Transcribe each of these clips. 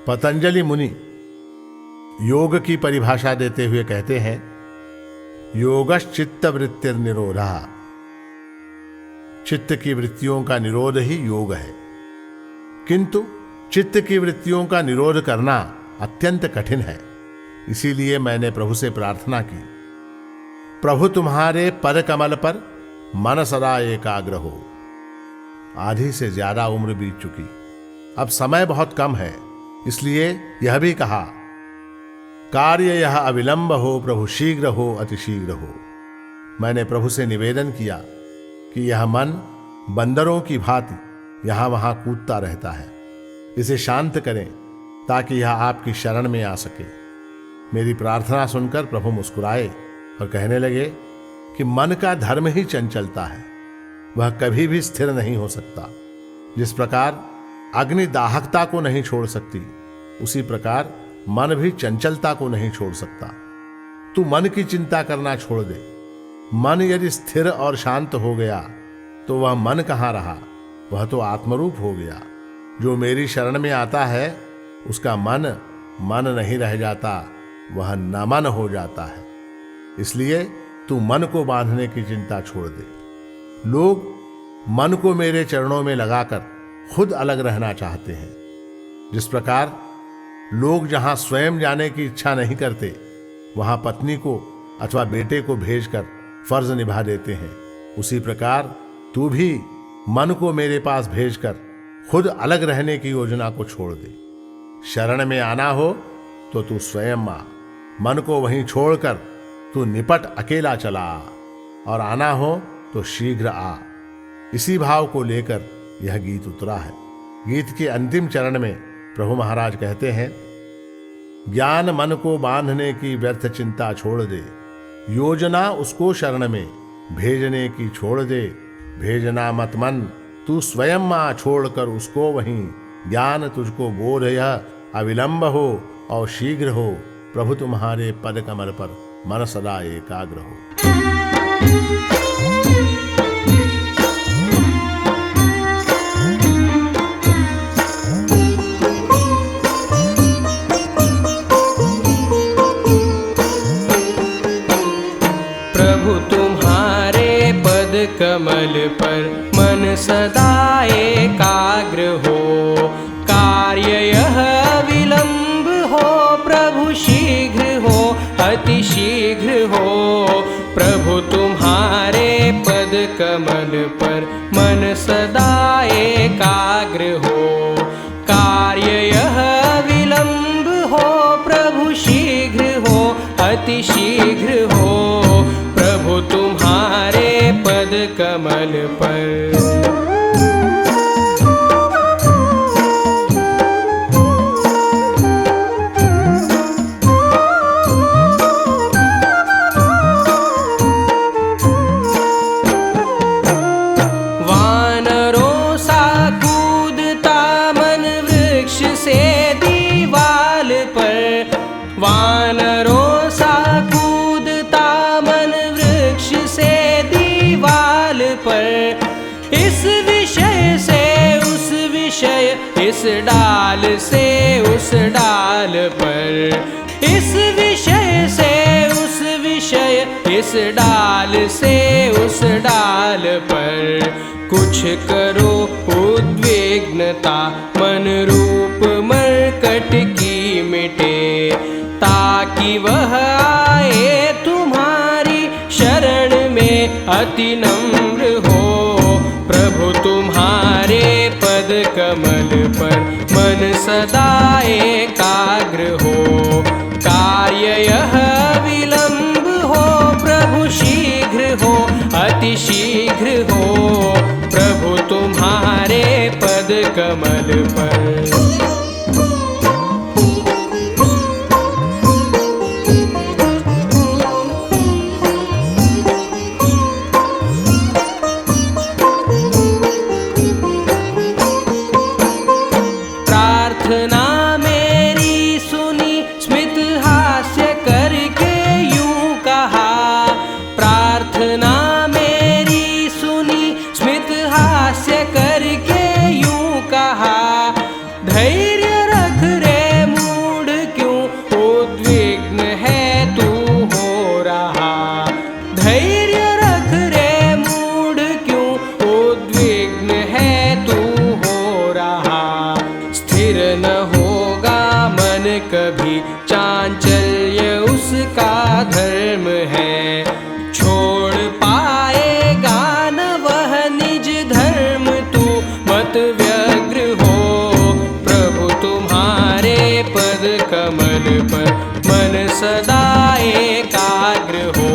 पतंजलि मुनि योग की परिभाषा देते हुए कहते हैं, योगश्चित्त वृत्तिर निरोधा। चित्त की वृत्तियों का निरोध ही योग है, किंतु चित्त की वृत्तियों का निरोध करना अत्यंत कठिन है। इसीलिए मैंने प्रभु से प्रार्थना की, प्रभु तुम्हारे पद कमल पर मन सदा एकाग्र हो। आधी से ज्यादा उम्र बीत चुकी, अब समय बहुत कम है, इसलिए यह भी कहा, कार्य यह अविलंब हो, प्रभु शीघ्र हो, अति शीघ्र हो। मैंने प्रभु से निवेदन किया कि यह मन बंदरों की भांति यहां वहां कूदता रहता है, इसे शांत करें ताकि यह आपकी शरण में आ सके। मेरी प्रार्थना सुनकर प्रभु मुस्कुराए और कहने लगे कि मन का धर्म ही चंचलता है, वह कभी भी स्थिर नहीं हो सकता। जिस प्रकार अग्नि दाहकता को नहीं छोड़ सकती, उसी प्रकार मन भी चंचलता को नहीं छोड़ सकता। तू मन की चिंता करना छोड़ दे। मन यदि स्थिर और शांत हो गया तो वह मन कहाँ रहा, वह तो आत्मरूप हो गया। जो मेरी शरण में आता है उसका मन मन नहीं रह जाता, वह नमन हो जाता है। इसलिए तू मन को बांधने की चिंता छोड़ दे। लोग मन को मेरे चरणों में लगाकर खुद अलग रहना चाहते हैं। जिस प्रकार लोग जहां स्वयं जाने की इच्छा नहीं करते, वहां पत्नी को अथवा बेटे को भेजकर फर्ज निभा देते हैं, उसी प्रकार तू भी मन को मेरे पास भेजकर खुद अलग रहने की योजना को छोड़ दे। शरण में आना हो तो तू स्वयं आ, मन को वहीं छोड़कर तू निपट अकेला चला आ, और आना हो तो शीघ्र आ। इसी भाव को लेकर यह गीत उतरा है। गीत के अंतिम चरण में प्रभु महाराज कहते हैं, ज्ञान मन को बांधने की व्यर्थ चिंता छोड़ दे, योजना उसको शरण में भेजने की छोड़ दे। भेजना मत मन, तू स्वयं मां छोड़कर उसको वहीं, ज्ञान तुझको बोध यह अविलंब हो और शीघ्र हो, प्रभु तुम्हारे पद कमल पर मन सदा एकाग्र हो। प्रभु तुम्हारे पद कमल पर मन सदा एकाग्र हो, कार्य यह विलंब हो, प्रभु शीघ्र हो, अति शीघ्र हो। प्रभु तुम्हारे पद कमल पर मन सदा एकाग्र हो, कार्य यह विलंब हो, प्रभु शीघ्र हो, अति शीघ्र हो। प्रभु तुम्हारे पद कमल पर वानरों सा कूदता मन वृक्ष से दीवाल पर, वानरों सा कूदता मन वृक्ष से दीवाल पर। इस विषय से उस विषय, इस डाल से उस डाल पर, इस विषय से उस विषय, इस डाल से उस डाल पर। कुछ करो उद्विग्नता मन रूप मरकट की मिटे, ताकि वह आए तुम्हारी शरण में अति नम्र हो। प्रभु तुम्हारे पद कमल पर मन सदा एकाग्र हो, कार्य यह विलंब हो, प्रभु शीघ्र हो, अति शीघ्र हो। प्रभु तुम्हारे पद कमल पर प्रार्थना मेरी सुनी, स्मित हास्य करके यूं कहा। प्रार्थना मेरी सुनी, स्मित हास्य करके यूं कहा। धैर्य रख रे स्थिर न होगा मन कभी, चांचल्य उसका धर्म है। छोड़ पाएगा न वह निज धर्म, तू मत व्यग्र हो प्रभु तुम्हारे पद कमल पर मन सदा एकाग्र हो।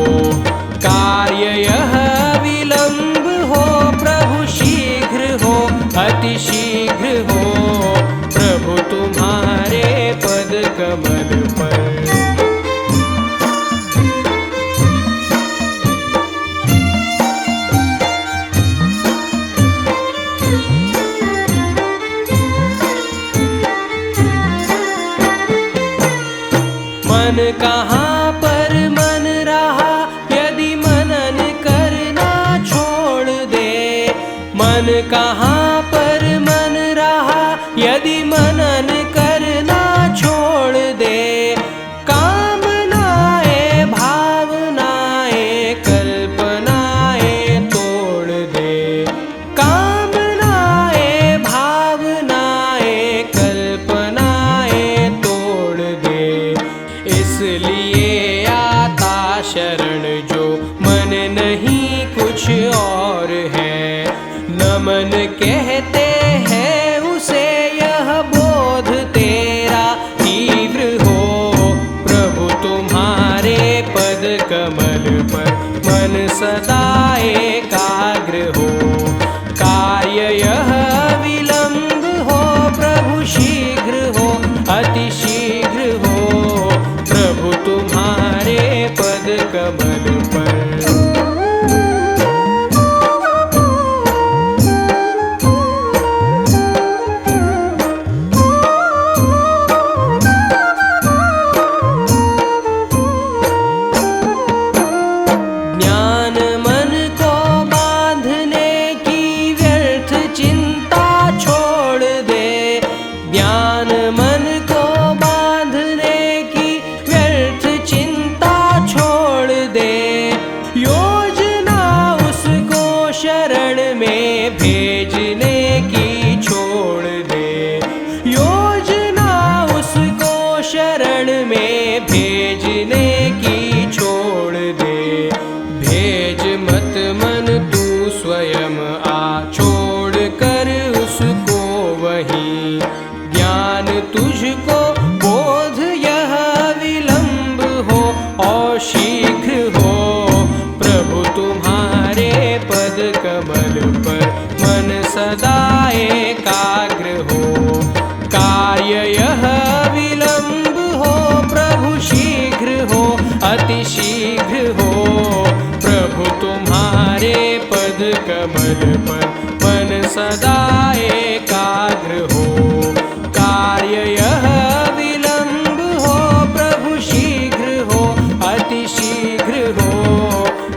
कार्य यह विलंब हो प्रभु शीघ्र हो, अति शीघ्र हो प्रभु तुम्हारे पद कमल पर। मन कहाँ पर मन रहा, यदि मनन करना छोड़ दे। मन कहाँ पर मन रहा, यदि मनन करना छोड़ दे। कामनाएं भावनाएं कल्पनाएं तोड़ दे। कामनाएं भावनाएं कल्पनाएं तोड़ दे। इसलिए आता शरण जो मन नहीं कुछ और है। नमन कहते हैं उसे यह बोध तेरा तीव्र हो प्रभु तुम्हारे पद कमल पर मन सदा एकाग्र हो। कार्य यह विलंब हो प्रभु शीघ्र हो, अति शीघ्र हो प्रभु तुम्हारे पद कमल पर। ज्ञान मन को बांधने की व्यर्थ चिंता छोड़ दे। ज्ञान मन को बांधने की व्यर्थ चिंता छोड़ दे। योजना उसको शरण में भेजने की छोड़ दे। योजना उसको शरण में भेजने की छोड़ दे। भेज मत मन तू स्वयं आ, छोड़ कर उसको वहीं। ज्ञान तुझको बोध यह विलंब हो और शीघ्र हो प्रभु तुम्हारे पद कमल पर मन सदा एकाग्र हो। कार्य यह विलंब हो प्रभु शीघ्र हो, अति शीघ्र हो प्रभु तुम्हारे पद कमल पर मन सदा एकाग्र हो। कार्य यह विलंब हो प्रभु शीघ्र हो, अति शीघ्र हो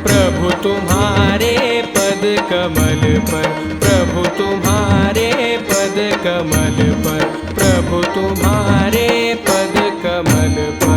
प्रभु तुम्हारे पद कमल पर। प्रभु तुम्हारे पद कमल पर, प्रभु तुम्हारे पद कमल पर।